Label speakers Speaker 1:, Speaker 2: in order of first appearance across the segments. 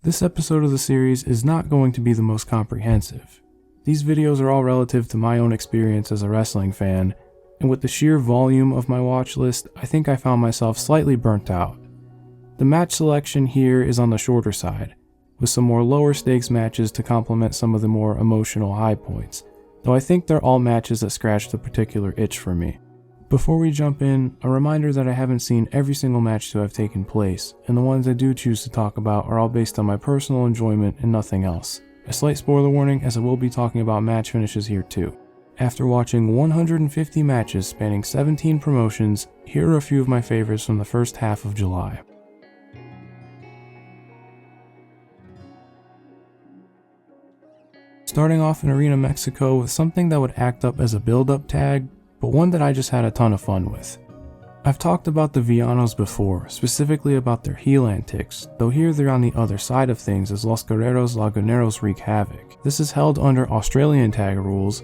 Speaker 1: This episode of the series is not going to be the most comprehensive. These videos are all relative to my own experience as a wrestling fan, and with the sheer volume of my watch list, I think I found myself slightly burnt out. The match selection here is on the shorter side, with some more lower stakes matches to complement some of the more emotional high points, though I think they're all matches that scratched a particular itch for me. Before we jump in, a reminder that I haven't seen every single match to have taken place, and the ones I do choose to talk about are all based on my personal enjoyment and nothing else. A slight spoiler warning, as I will be talking about match finishes here too. After watching 150 matches spanning 17 promotions, here are a few of my favorites from the first half of July. Starting off in Arena Mexico with something that would act up as a build-up tag, but one that I just had a ton of fun with. I've talked about the Villanos before, specifically about their heel antics, though here they're on the other side of things as Los Guerreros Laguneros wreak havoc. This is held under Australian tag rules,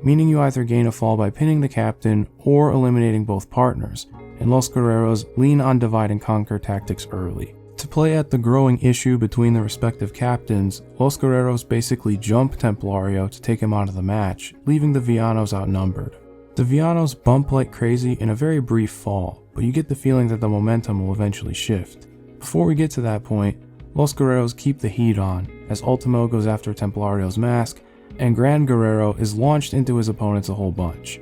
Speaker 1: meaning you either gain a fall by pinning the captain or eliminating both partners, and Los Guerreros lean on divide and conquer tactics early. To play at the growing issue between the respective captains, Los Guerreros basically jump Templario to take him out of the match, leaving the Villanos outnumbered. The Villanos bump like crazy in a very brief fall, but you get the feeling that the momentum will eventually shift. Before we get to that point, Los Guerreros keep the heat on, as Ultimo goes after Templario's mask, and Gran Guerrero is launched into his opponents a whole bunch.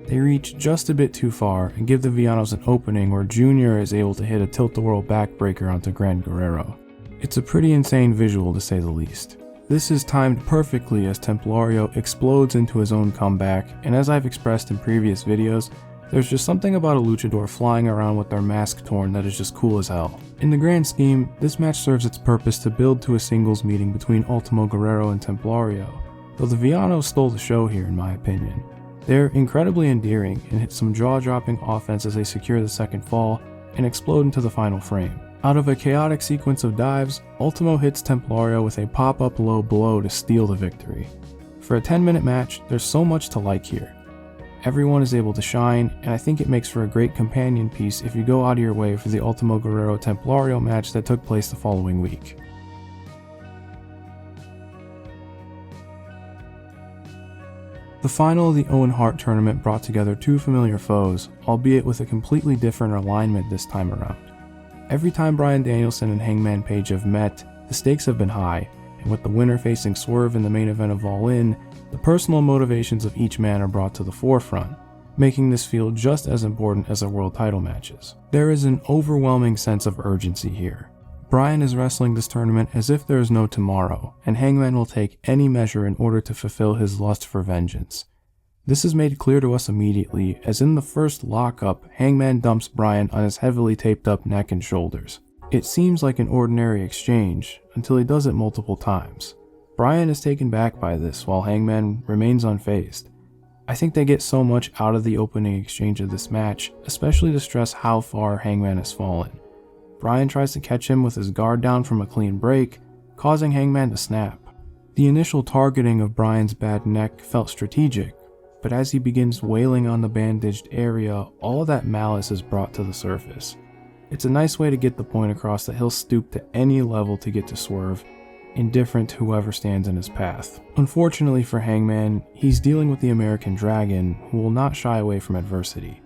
Speaker 1: They reach just a bit too far and give the Villanos an opening where Junior is able to hit a tilt-the-world backbreaker onto Gran Guerrero. It's a pretty insane visual to say the least. This is timed perfectly as Templario explodes into his own comeback, and as I've expressed in previous videos, there's just something about a luchador flying around with their mask torn that is just cool as hell. In the grand scheme, this match serves its purpose to build to a singles meeting between Ultimo Guerrero and Templario, though the Villanos stole the show here in my opinion. They're incredibly endearing and hit some jaw-dropping offense as they secure the second fall and explode into the final frame. Out of a chaotic sequence of dives, Ultimo hits Templario with a pop-up low blow to steal the victory. For a 10-minute match, there's so much to like here. Everyone is able to shine, and I think it makes for a great companion piece if you go out of your way for the Ultimo Guerrero Templario match that took place the following week. The final of the Owen Hart tournament brought together two familiar foes, albeit with a completely different alignment this time around. Every time Bryan Danielson and Hangman Page have met, the stakes have been high, and with the winner facing Swerve in the main event of All In, the personal motivations of each man are brought to the forefront, making this feel just as important as their world title matches. There is an overwhelming sense of urgency here. Bryan is wrestling this tournament as if there is no tomorrow, and Hangman will take any measure in order to fulfill his lust for vengeance. This is made clear to us immediately, as in the first lockup, Hangman dumps Bryan on his heavily taped up neck and shoulders. It seems like an ordinary exchange, until he does it multiple times. Bryan is taken back by this, while Hangman remains unfazed. I think they get so much out of the opening exchange of this match, especially to stress how far Hangman has fallen. Bryan tries to catch him with his guard down from a clean break, causing Hangman to snap. The initial targeting of Bryan's bad neck felt strategic, but as he begins wailing on the bandaged area, all of that malice is brought to the surface. It's a nice way to get the point across that he'll stoop to any level to get to Swerve, indifferent to whoever stands in his path. Unfortunately for Hangman, he's dealing with the American Dragon, who will not shy away from adversity.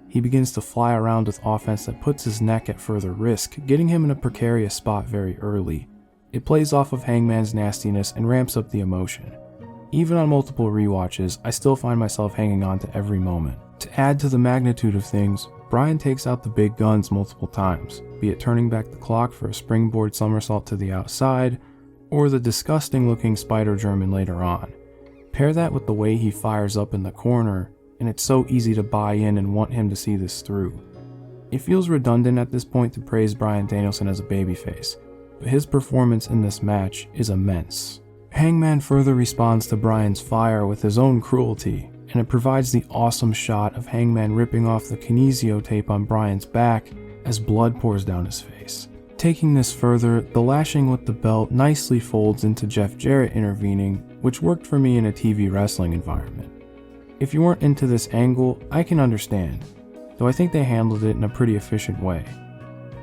Speaker 1: He begins to fly around with offense that puts his neck at further risk, getting him in a precarious spot very early. It plays off of Hangman's nastiness and ramps up the emotion. Even on multiple rewatches, I still find myself hanging on to every moment. To add to the magnitude of things, Bryan takes out the big guns multiple times, be it turning back the clock for a springboard somersault to the outside, or the disgusting looking Spider German later on. Pair that with the way he fires up in the corner, and it's so easy to buy in and want him to see this through. It feels redundant at this point to praise Bryan Danielson as a babyface, but his performance in this match is immense. Hangman further responds to Bryan's fire with his own cruelty, and it provides the awesome shot of Hangman ripping off the kinesio tape on Bryan's back as blood pours down his face. Taking this further, the lashing with the belt nicely folds into Jeff Jarrett intervening, which worked for me in a TV wrestling environment. If you weren't into this angle, I can understand, though I think they handled it in a pretty efficient way.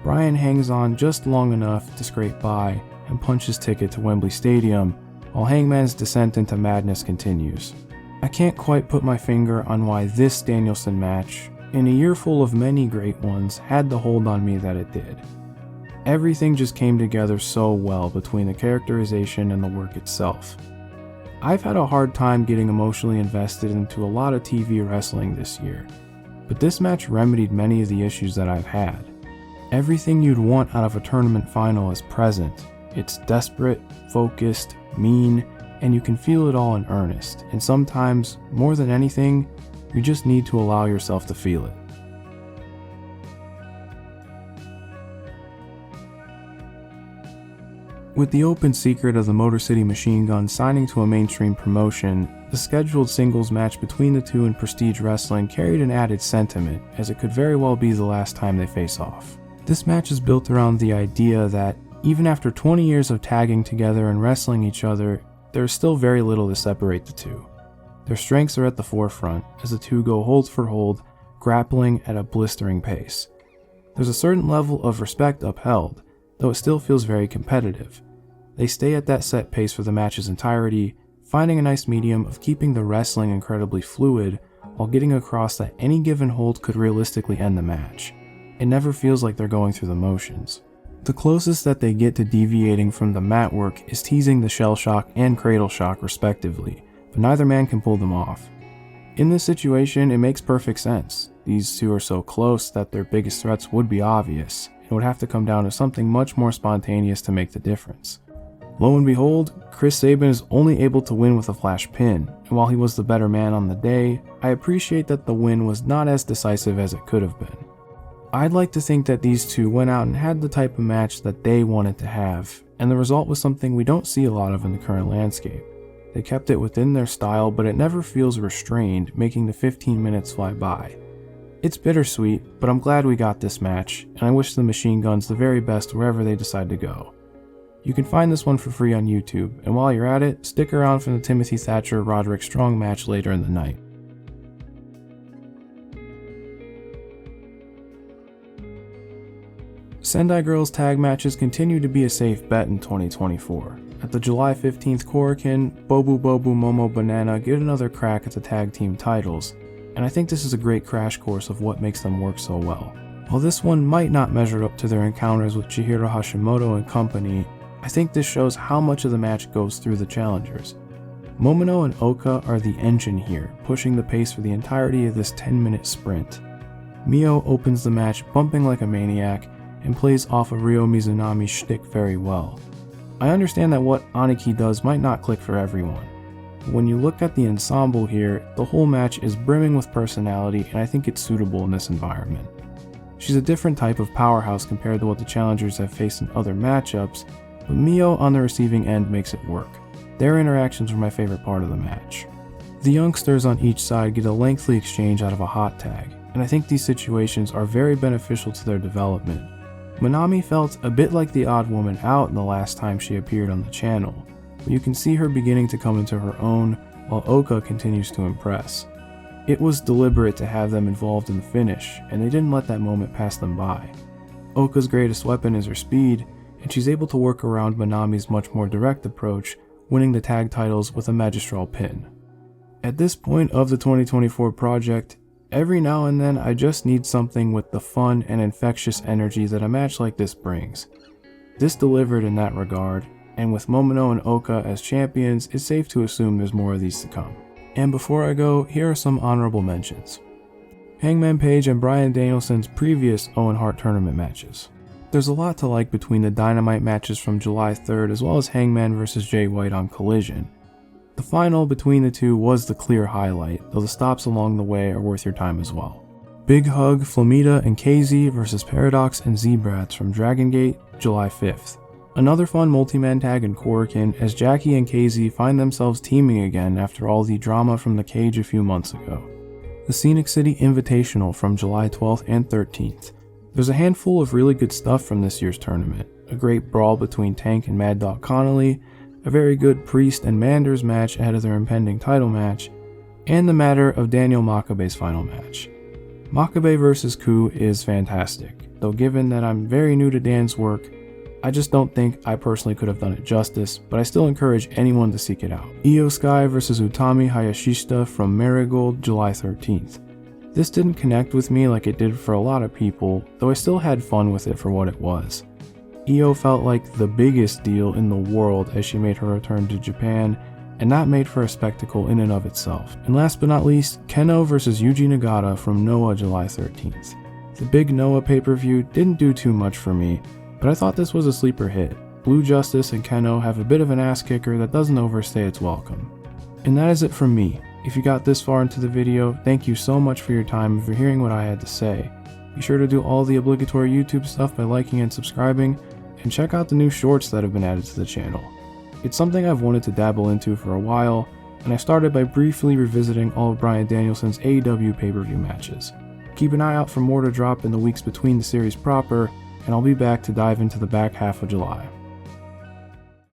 Speaker 1: Bryan hangs on just long enough to scrape by, and punch his ticket to Wembley Stadium, while Hangman's descent into madness continues. I can't quite put my finger on why this Danielson match, in a year full of many great ones, had the hold on me that it did. Everything just came together so well between the characterization and the work itself. I've had a hard time getting emotionally invested into a lot of TV wrestling this year, but this match remedied many of the issues that I've had. Everything you'd want out of a tournament final is present. It's desperate, focused, mean, and you can feel it all in earnest, and sometimes, more than anything, you just need to allow yourself to feel it. With the open secret of the Motor City Machine Guns signing to a mainstream promotion, the scheduled singles match between the two in Prestige Wrestling carried an added sentiment, as it could very well be the last time they face off. This match is built around the idea that, even after 20 years of tagging together and wrestling each other, there is still very little to separate the two. Their strengths are at the forefront, as the two go hold for hold, grappling at a blistering pace. There's a certain level of respect upheld, though it still feels very competitive. They stay at that set pace for the match's entirety, finding a nice medium of keeping the wrestling incredibly fluid while getting across that any given hold could realistically end the match. It never feels like they're going through the motions. The closest that they get to deviating from the mat work is teasing the shell shock and cradle shock respectively, but neither man can pull them off. In this situation, it makes perfect sense. These two are so close that their biggest threats would be obvious. It would have to come down to something much more spontaneous to make the difference. Lo and behold, Chris Sabin is only able to win with a flash pin, and while he was the better man on the day, I appreciate that the win was not as decisive as it could have been. I'd like to think that these two went out and had the type of match that they wanted to have, and the result was something we don't see a lot of in the current landscape. They kept it within their style, but it never feels restrained, making the 15 minutes fly by. It's bittersweet, but I'm glad we got this match, and I wish the Machine Guns the very best wherever they decide to go. You can find this one for free on YouTube, and while you're at it, stick around for the Timothy Thatcher-Roderick Strong match later in the night. Sendai girls tag matches continue to be a safe bet in 2024. At the July 15th Korakuen, Bobubobu Momo Banana get another crack at the tag team titles, and I think this is a great crash course of what makes them work so well. While this one might not measure up to their encounters with Chihiro Hashimoto and company, I think this shows how much of the match goes through the challengers. Momono and Oka are the engine here, pushing the pace for the entirety of this 10-minute sprint. Mio opens the match bumping like a maniac and plays off of Ryo Mizunami's shtick very well. I understand that what Aniki does might not click for everyone, but when you look at the ensemble here, the whole match is brimming with personality, and I think it's suitable in this environment. She's a different type of powerhouse compared to what the challengers have faced in other matchups, but Mio on the receiving end makes it work. Their interactions were my favorite part of the match. The youngsters on each side get a lengthy exchange out of a hot tag, and I think these situations are very beneficial to their development. Manami felt a bit like the odd woman out the last time she appeared on the channel, but you can see her beginning to come into her own while Oka continues to impress. It was deliberate to have them involved in the finish, and they didn't let that moment pass them by. Oka's greatest weapon is her speed, and she's able to work around Manami's much more direct approach, winning the tag titles with a magistral pin. At this point of the 2024 project, every now and then I just need something with the fun and infectious energy that a match like this brings. This delivered in that regard, and with Momono and Oka as champions, it's safe to assume there's more of these to come. And before I go, here are some honorable mentions. Hangman Page and Bryan Danielson's previous Owen Hart tournament matches. There's a lot to like between the Dynamite matches from July 3rd as well as Hangman vs Jay White on Collision. The final between the two was the clear highlight, though the stops along the way are worth your time as well. Big Hug, Flamita, and KZ vs Paradox and Z-Brats from Dragon Gate, July 5th. Another fun multi-man tag in Korakuen as Jackie and KZ find themselves teaming again after all the drama from the cage a few months ago. The Scenic City Invitational from July 12th and 13th. There's a handful of really good stuff from this year's tournament. A great brawl between Tank and Mad Dog Connolly, a very good Priest and Manders match ahead of their impending title match, and the matter of Daniel Makabe's final match. Makabe vs. Ku is fantastic, though given that I'm very new to Dan's work, I just don't think I personally could have done it justice, but I still encourage anyone to seek it out. Io Sky vs Utami Hayashishita from Marigold, July 13th. This didn't connect with me like it did for a lot of people, though I still had fun with it for what it was. Io felt like the biggest deal in the world as she made her return to Japan, and that made for a spectacle in and of itself. And last but not least, Kenoh vs Yuji Nagata from Noah, July 13th. The big Noah pay-per-view didn't do too much for me, but I thought this was a sleeper hit. Blue Justice and Kenoh have a bit of an ass kicker that doesn't overstay its welcome. And that is it from me. If you got this far into the video, thank you so much for your time and for hearing what I had to say. Be sure to do all the obligatory YouTube stuff by liking and subscribing, and check out the new shorts that have been added to the channel. It's something I've wanted to dabble into for a while, and I started by briefly revisiting all of Bryan Danielson's AEW pay-per-view matches. Keep an eye out for more to drop in the weeks between the series proper, and I'll be back to dive into the back half of July.